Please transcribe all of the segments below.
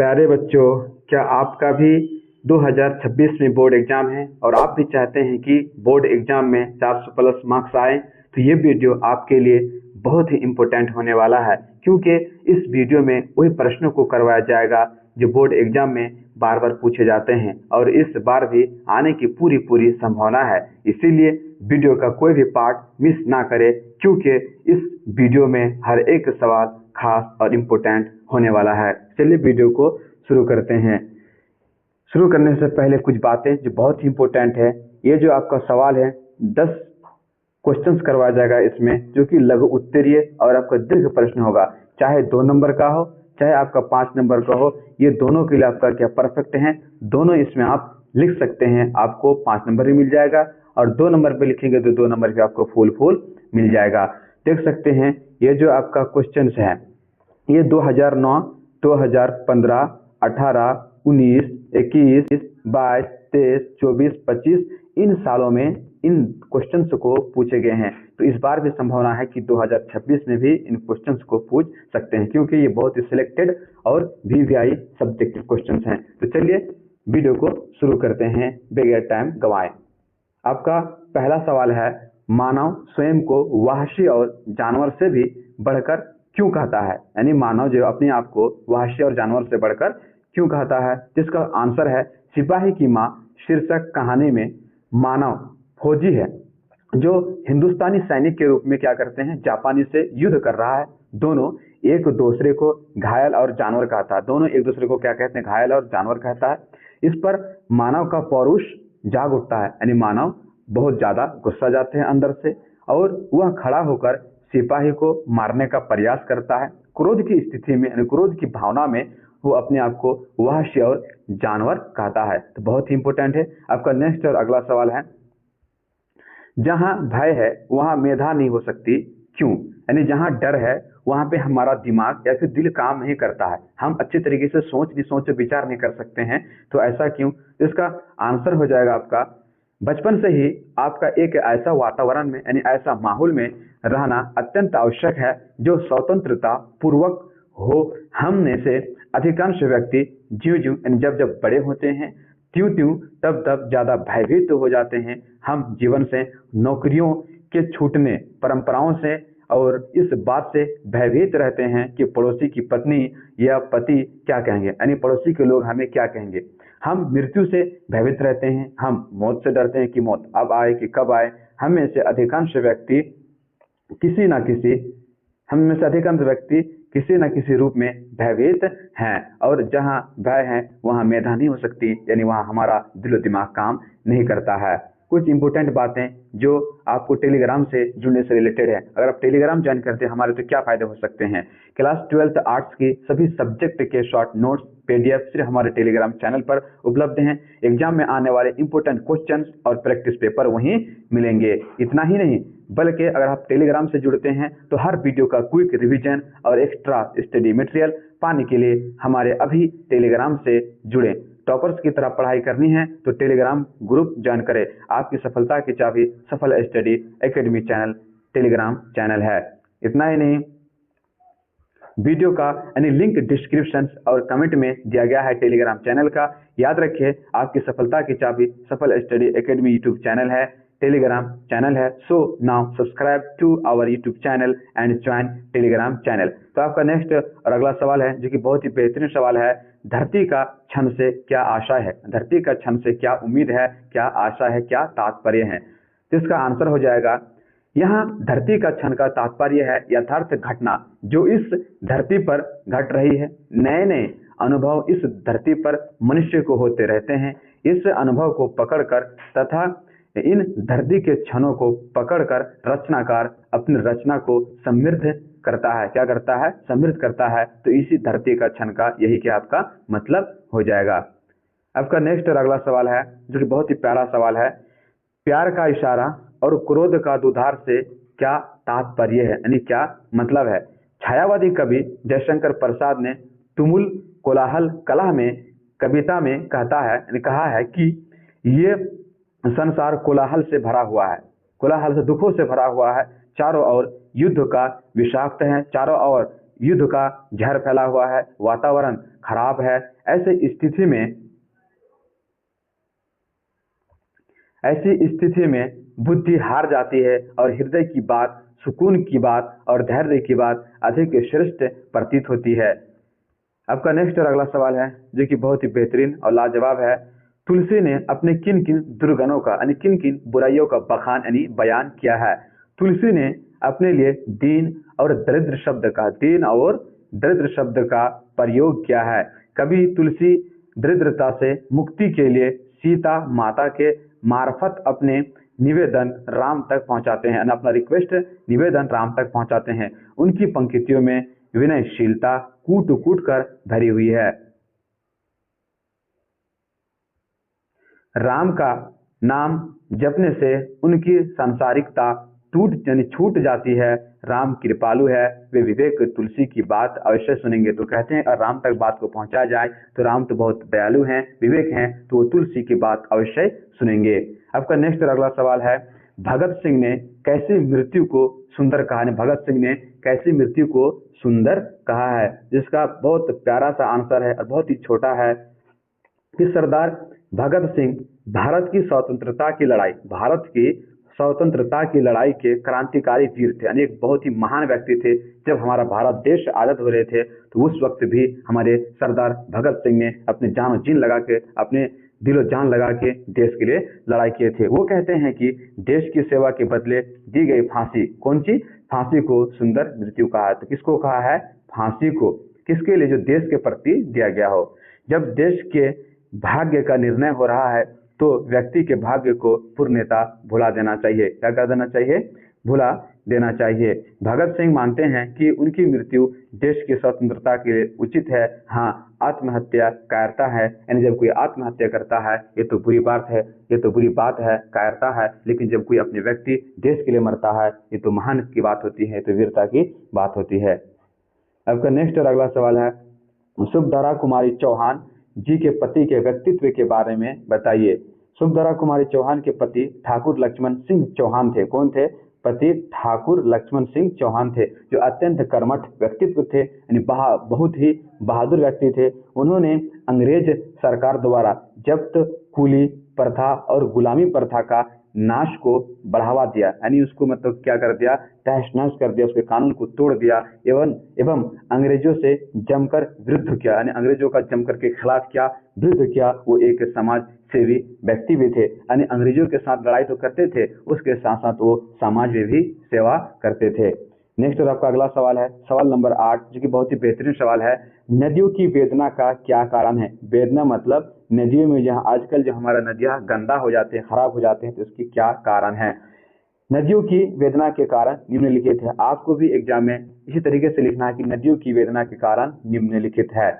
प्यारे बच्चों, क्या आपका भी 2026 में बोर्ड एग्जाम है और आप भी चाहते हैं कि बोर्ड एग्जाम में 400 प्लस मार्क्स आए? तो ये वीडियो आपके लिए बहुत ही इम्पोर्टेंट होने वाला है, क्योंकि इस वीडियो में वही प्रश्नों को करवाया जाएगा जो बोर्ड एग्जाम में बार बार पूछे जाते हैं और इस बार भी आने की पूरी पूरी संभावना है। इसीलिए वीडियो का कोई भी पार्ट मिस ना करें, क्योंकि इस वीडियो में हर एक सवाल खास और इम्पोर्टेंट होने वाला है। चलिए वीडियो को शुरू करते हैं। शुरू करने से पहले कुछ बातें जो बहुत ही इम्पोर्टेंट है। ये जो आपका सवाल है 10 क्वेश्चंस करवाया जाएगा इसमें, जो कि लघु उत्तरीय और आपका दीर्घ प्रश्न होगा, चाहे 2 नंबर का हो चाहे आपका 5 नंबर का हो। ये दोनों के लिए आपका क्या परफेक्ट है, दोनों इसमें आप लिख सकते हैं। आपको 5 नंबर भी मिल जाएगा और 2 नंबर पे लिखेंगे तो 2 नंबर पे आपको फुल मिल जाएगा। देख सकते हैं ये जो आपका क्वेश्चन है, ये 2009, 2015, 18, 19, 21, 22, 23, 24, 25 इन सालों में इन क्वेश्चंस को पूछे गए हैं। तो इस बार भी संभावना है कि 2026 में भी इन क्वेश्चंस को पूछ सकते हैं, क्योंकि ये बहुत ही सिलेक्टेड और वीवीआई सब्जेक्टिव क्वेश्चंस हैं। तो चलिए वीडियो को शुरू करते हैं बगैर टाइम गंवाए। आपका पहला सवाल है, मानव स्वयं को वहशी और जानवर से भी बढ़कर क्यों कहता है? यानी मानव जो अपने आप को वहशी और जानवर से बढ़कर क्यों कहता है? जिसका आंसर है सिपाही की मां शीर्षक कहानी में मानव फौजी है जो हिंदुस्तानी सैनिक के रूप में क्या करते हैं, जापानी से युद्ध कर रहा है। दोनों एक दूसरे को घायल और जानवर कहता है, दोनों एक दूसरे को क्या कहते हैं, घायल और जानवर कहता है। इस पर मानव का पौरुष जाग उठता है, यानी मानव बहुत ज्यादा गुस्सा जाते हैं अंदर से और वह खड़ा होकर सिपाही को मारने का प्रयास करता है। क्रोध की स्थिति में, यानी क्रोध की भावना में वो अपने आप को वहशी और जानवर कहता है। तो बहुत ही इंपॉर्टेंट है। आपका नेक्स्ट और अगला सवाल है, जहां भय है वहां मेधा नहीं हो सकती, क्यों? यानी जहां डर है वहां पे हमारा दिमाग या फिर दिल काम नहीं करता है, हम अच्छे तरीके से सोच विचार नहीं कर सकते हैं। तो ऐसा क्यों? इसका आंसर हो जाएगा आपका, बचपन से ही आपका एक ऐसा वातावरण में, यानी ऐसा माहौल में रहना अत्यंत आवश्यक है जो स्वतंत्रता पूर्वक हो। हम में से अधिकांश व्यक्ति ज्यों ज्यों, यानी जब जब बड़े होते हैं त्यों त्यों तब तब ज्यादा भयभीत हो जाते हैं। हम जीवन से, नौकरियों के छूटने, परंपराओं से और इस बात से भयभीत रहते हैं कि पड़ोसी की पत्नी या पति क्या कहेंगे, यानी पड़ोसी के लोग हमें क्या कहेंगे। हम मृत्यु से भयभीत रहते हैं, हम मौत से डरते हैं कि मौत अब आए कि कब आए। हम में से अधिकांश व्यक्ति किसी न किसी रूप में भयभीत हैं, और जहां भय है वहां मेधा नहीं हो सकती, यानी वहां हमारा दिलो दिमाग काम नहीं करता है। कुछ इंपोर्टेंट बातें जो आपको टेलीग्राम से जुड़ने से रिलेटेड है। अगर आप टेलीग्राम ज्वाइन करते हैं हमारे, तो क्या फायदे हो सकते हैं? क्लास 12th आर्ट्स की सभी सब्जेक्ट के शॉर्ट नोट्स PDF सिर्फ हमारे टेलीग्राम चैनल पर उपलब्ध हैं। एग्जाम में आने वाले इंपोर्टेंट क्वेश्चंस और प्रैक्टिस पेपर वहीं मिलेंगे। इतना ही नहीं, बल्कि अगर आप टेलीग्राम से जुड़ते हैं तो हर वीडियो का क्विक रिवीजन और एक्स्ट्रा स्टडी मटेरियल पाने के लिए हमारे अभी टेलीग्राम से जुड़ें। टॉपर्स की तरह पढ़ाई करनी है तो टेलीग्राम ग्रुप ज्वाइन करें। आपकी सफलता की चाबी Safal Study academy channel Telegram channel है। इतना ही नहीं, वीडियो का यानी लिंक डिस्क्रिप्शन और कमेंट में दिया गया है टेलीग्राम चैनल का। याद रखिए, आपकी सफलता की चाबी Safal Study Academy YouTube channel है, टेलीग्राम चैनल है। So now subscribe to our YouTube channel and join Telegram channel. तो आपका नेक्स्ट और अगला सवाल है, जो कि बहुत ही बेहतरीन सवाल है, धरती का क्षण से क्या आशा है? धरती का क्षण से क्या उम्मीद है, क्या आशा है, क्या तात्पर्य है? तो इसका आंसर हो जाएगा, यहाँ धरती का क्षण का तात्पर्य है यथार्थ घटना जो इस धरती पर घट रही है। नए नए अनुभव इस धरती पर मनुष्य को होते रहते हैं। इस अनुभव को पकड़कर तथा इन धरती के क्षणों को पकड़कर रचनाकार अपनी रचना को समृद्ध करता है। क्या करता है? समृद्ध करता है। तो इसी धरती का क्षण का यही क्या आपका मतलब हो जाएगा। आपका नेक्स्ट और अगला सवाल है, जो कि बहुत ही प्यारा सवाल है, प्यार का इशारा और क्रोध का दुधार से क्या तात्पर्य है, यानी क्या मतलब है? छायावादी कवि जयशंकर प्रसाद ने तुमुल कोलाहल कला में कविता में कहता है, यानी कहा है कि ये संसार कोलाहल से भरा हुआ है, कोलाहल से दुखों से भरा हुआ है, चारों ओर युद्ध का विषाक्त है, चारों ओर युद्ध का जहर फैला हुआ है, वातावरण खराब है। ऐसी स्थिति में बुद्धि हार जाती है और हृदय की बात, सुकून की बात और धैर्य की बात अधिक श्रेष्ठ प्रतीत होती है। आपका नेक्स्ट और अगला सवाल है जो कि बहुत ही बेहतरीन और लाजवाब है। तुलसी ने अपने किन किन दुर्गुणों का यानी किन किन बुराइयों का बखान यानी बयान किया है? तुलसी ने अपने लिए दीन और दरिद्र शब्द का प्रयोग किया है। कभी तुलसी दरिद्रता से मुक्ति के लिए सीता माता के मार्फत अपने निवेदन राम तक पहुंचाते हैं, अपना रिक्वेस्ट निवेदन राम तक पहुंचाते हैं। उनकी पंक्तियों में विनयशीलता कूट कूट कर भरी हुई है। राम का नाम जपने से उनकी सांसारिकता छूट जाती है। राम कृपालु है, वे विवेक तुलसी की बात अवश्य सुनेंगे। तो कहते हैं अगर राम तक बात को पहुंचाया जाए तो राम तो बहुत दयालु हैं, विवेक हैं, तो वो तुलसी की बात अवश्य सुनेंगे। आपका नेक्स्ट और अगला सवाल है, भगत सिंह ने कैसी मृत्यु को सुंदर कहा है? भगत सिंह ने कैसी मृत्यु को सुंदर कहा है? जिसका बहुत प्यारा सा आंसर है और बहुत ही छोटा है कि सरदार भगत सिंह भारत की स्वतंत्रता की लड़ाई के क्रांतिकारी वीर थे, यानी एक बहुत ही महान व्यक्ति थे। जब हमारा भारत देश आजाद हो रहे थे तो उस वक्त भी हमारे सरदार भगत सिंह ने अपने जान जीन लगा के, अपने दिलो जान लगा के देश के लिए लड़ाई किए थे। वो कहते हैं कि देश की सेवा के बदले दी गई फांसी, कौन सी फांसी को सुंदर मृत्यु कहा है? तो किसको कहा है? फांसी को। किसके लिए? जो देश के प्रति दिया गया हो। जब देश के भाग्य का निर्णय हो रहा है तो व्यक्ति के भाग्य को पूर्णतः भुला देना चाहिए। क्या कर देना चाहिए? भुला देना चाहिए। भगत सिंह मानते हैं कि उनकी मृत्यु देश की स्वतंत्रता के लिए उचित है। हाँ, आत्महत्या कायरता है, यानी जब कोई आत्महत्या करता है ये तो बुरी बात है, कायरता है। लेकिन जब कोई अपने व्यक्ति देश के लिए मरता है ये तो महान की बात होती है, तो वीरता की बात होती है। आपका नेक्स्ट और अगला सवाल है, सुभद्रा कुमारी चौहान जी के पति के व्यक्तित्व के बारे में बताइए। सुभद्रा कुमारी चौहान के पति ठाकुर लक्ष्मण सिंह चौहान थे। कौन थे? पति ठाकुर लक्ष्मण सिंह चौहान थे, जो अत्यंत कर्मठ व्यक्तित्व थे, यानी बहुत ही बहादुर व्यक्ति थे। उन्होंने अंग्रेज सरकार द्वारा जब्त कुली प्रथा और गुलामी प्रथा का नाश को बढ़ावा दिया, यानी उसको मतलब क्या कर दिया? तहस नहस कर दिया, उसके कानून को तोड़ दिया एवं अंग्रेजों से जमकर विरुद्ध किया, यानी अंग्रेजों का जमकर के खिलाफ क्या विरुद्ध किया। वो एक समाज सेवी व्यक्ति भी थे, यानी अंग्रेजों के साथ लड़ाई तो करते थे, उसके साथ साथ वो समाज में भी सेवा करते थे। नेक्स्ट और आपका अगला सवाल है सवाल नंबर 8, जो कि बहुत ही बेहतरीन सवाल है। नदियों की वेदना का क्या कारण है? वेदना मतलब नदियों में जहाँ आजकल जो हमारा नदियाँ गंदा हो जाते हैं, खराब हो जाते हैं, तो इसकी क्या कारण है? नदियों की वेदना के कारण निम्नलिखित है। आपको भी एग्जाम में इसी तरीके से लिखना है कि नदियों की वेदना के कारण निम्नलिखित है।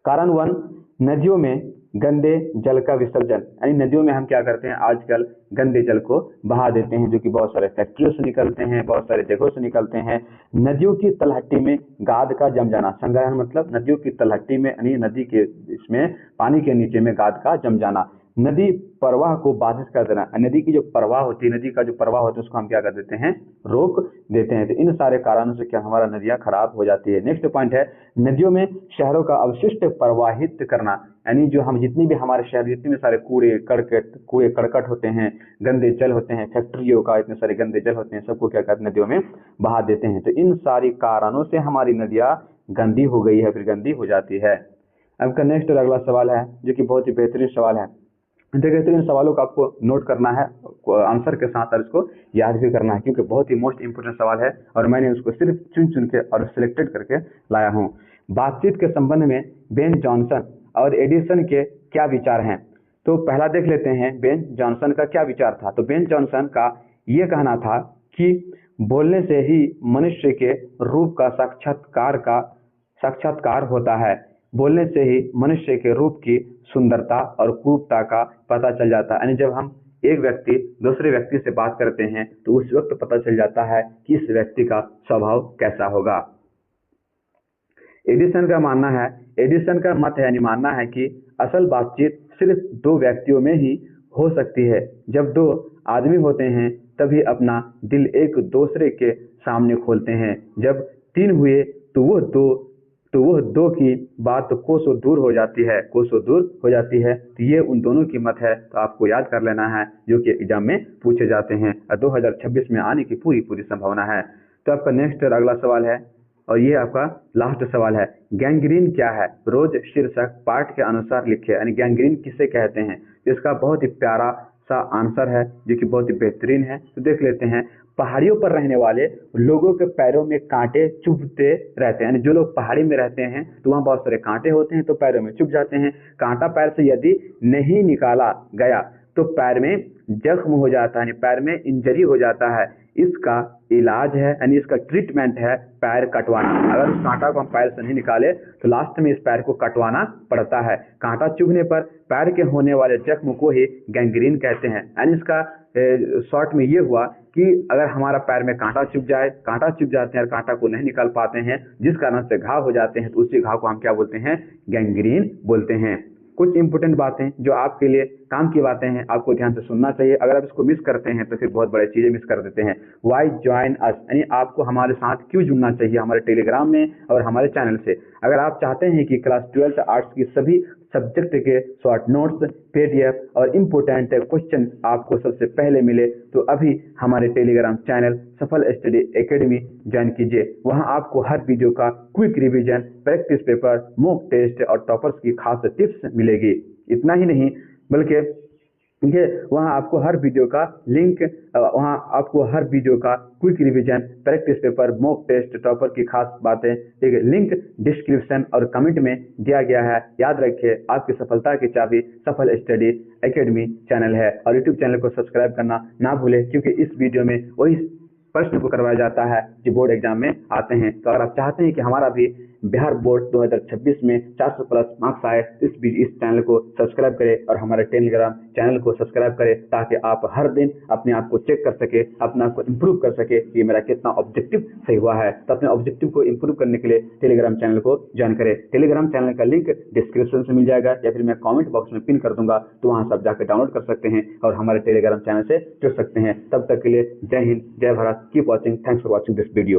कारण 1, नदियों में गंदे जल का विसर्जन, यानी नदियों में हम क्या करते हैं? आजकल गंदे जल को बहा देते हैं, जो कि बहुत सारे फैक्ट्रियों से निकलते हैं, बहुत सारे जगहों से निकलते हैं। नदियों की तलहटी में गाद का जम जाना, संग्रहण मतलब नदियों की तलहटी में, यानी नदी के इसमें पानी के नीचे में गाद का जम जाना। नदी प्रवाह को बाधित कर देना, नदी की जो प्रवाह होती है, नदी का जो प्रवाह होता है उसको हम क्या कर देते हैं? रोक देते हैं। तो इन सारे कारणों से क्या हमारा नदियां खराब हो जाती है। नेक्स्ट पॉइंट है, नदियों में शहरों का अवशिष्ट प्रवाहित करना, यानी जो हम जितनी भी हमारे शहर जितने भी सारे कूड़े करकट होते हैं, गंदे जल होते हैं, फैक्ट्रियों का इतने सारे गंदे जल होते हैं, सबको क्या करते हैं? नदियों में बहा देते हैं। तो इन सारी कारणों से हमारी नदियां गंदी हो गई है, फिर गंदी हो जाती है। आपका नेक्स्ट और अगला सवाल है जो कि बहुत ही बेहतरीन सवाल है। देखिए, तो इन सवालों को आपको नोट करना है आंसर के साथ और इसको याद भी करना है, क्योंकि बहुत ही मोस्ट इंपोर्टेंट सवाल है और मैंने उसको सिर्फ चुन के और सिलेक्टेड करके लाया हूँ। बातचीत के संबंध में बेन जॉनसन और एडिसन के क्या विचार हैं? तो पहला देख लेते हैं बेन जॉनसन का क्या विचार था। तो बेन जॉनसन का ये कहना था कि बोलने से ही मनुष्य के रूप का साक्षात्कार होता है। बोलने से ही मनुष्य के रूप की सुंदरता और क्रूरता का पता चल जाता है, यानी जब हम एक व्यक्ति दूसरे व्यक्ति से बात करते हैं तो उस वक्त पता चल जाता है कि इस व्यक्ति का स्वभाव कैसा होगा। एडिसन का मत है, यानी मानना है कि असल बातचीत सिर्फ 2 व्यक्तियों में ही हो सकती है। जब 2 आदमी होते हैं तभी अपना दिल एक दूसरे के सामने खोलते हैं। जब 3 हुए तो वह दो की बात तो कोसों दूर हो जाती है, कोसों दूर हो जाती है। तो ये उन दोनों की मत है, तो आपको याद कर लेना है, जो कि एग्जाम में पूछे जाते हैं और 2026 में आने की पूरी पूरी संभावना है। तो आपका नेक्स्ट और अगला सवाल है, और ये आपका लास्ट सवाल है, गैंग्रीन क्या है? रोज शीर्षक पाठ के अनुसार लिखे, यानी गैंग्रीन किसे कहते हैं? इसका बहुत ही प्यारा सा आंसर है, जो कि बहुत ही बेहतरीन है। तो देख लेते हैं। पहाड़ियों पर रहने वाले लोगों के पैरों में कांटे चुभते रहते हैं, यानी जो लोग पहाड़ी में रहते हैं तो वहाँ बहुत सारे कांटे होते हैं, तो पैरों में चुभ जाते हैं। कांटा पैर से यदि नहीं निकाला गया तो पैर में जख्म हो जाता है, यानी पैर में इंजरी हो जाता है। इसका इलाज है, यानी इसका ट्रीटमेंट है पैर कटवाना। अगर उस कांटा को हम पैर से नहीं निकाले तो लास्ट में इस पैर को कटवाना पड़ता है। कांटा चुभने पर पैर के होने वाले जख्म को ही गैंग्रीन कहते हैं। यानी इसका शॉर्ट में ये हुआ कि अगर हमारा पैर में कांटा चुभ जाते हैं और कांटा को नहीं निकाल पाते हैं, जिस कारण से घाव हो जाते हैं, तो उसी घाव को हम क्या बोलते हैं? गैंग्रीन बोलते हैं। कुछ इंपॉर्टेंट बातें जो आपके लिए काम की बातें हैं, आपको ध्यान से सुनना चाहिए। अगर आप इसको मिस करते हैं तो फिर बहुत बड़ी चीजें मिस कर देते हैं। वाई ज्वाइन अस, यानी आपको हमारे साथ क्यों जुड़ना चाहिए हमारे टेलीग्राम में और हमारे चैनल से। अगर आप चाहते हैं कि क्लास 12 आर्ट्स की सभी सब्जेक्ट के शॉर्ट नोट्स, पीडीएफ और इम्पोर्टेंट क्वेश्चन आपको सबसे पहले मिले, तो अभी हमारे Telegram channel Safal Study Academy join कीजिए। वहां आपको हर वीडियो का quick revision, practice paper, mock test और टॉपर्स की खास टिप्स मिलेगी। इतना ही नहीं, बल्कि वहाँ आपको हर वीडियो का लिंक, वहाँ आपको हर वीडियो का quick revision, practice paper, mock test, topper की खास बातें, ठीक है, लिंक डिस्क्रिप्शन और कमेंट में दिया गया है। याद रखिए, आपकी सफलता की चाबी सफल स्टडी एकेडमी चैनल है। और यूट्यूब चैनल को सब्सक्राइब करना ना भूलें, क्योंकि इस वीडियो में वही प्रश्न को करवाया जाता है जो बोर्ड एग्जाम में आते हैं। तो अगर आप चाहते हैं कि हमारा भी बिहार बोर्ड 2026 में 400 प्लस मार्क्स आए, इस चैनल को सब्सक्राइब करें और हमारे टेलीग्राम चैनल को सब्सक्राइब करें, ताकि आप हर दिन अपने आप को चेक कर सके, अपने आप को इम्प्रूव कर सके कि मेरा कितना ऑब्जेक्टिव सही हुआ है। तो अपने ऑब्जेक्टिव को इम्प्रूव करने के लिए टेलीग्राम चैनल को ज्वाइन करें। टेलीग्राम चैनल का लिंक डिस्क्रिप्शन से मिल जाएगा, या फिर मैं कॉमेंट बॉक्स में पिन कर दूंगा, तो वहां से आप जाकर डाउनलोड कर सकते हैं और हमारे टेलीग्राम चैनल से जुड़ सकते हैं। तब तक के लिए जय हिंद, जय Bharat, keep watching, thanks for watching this video.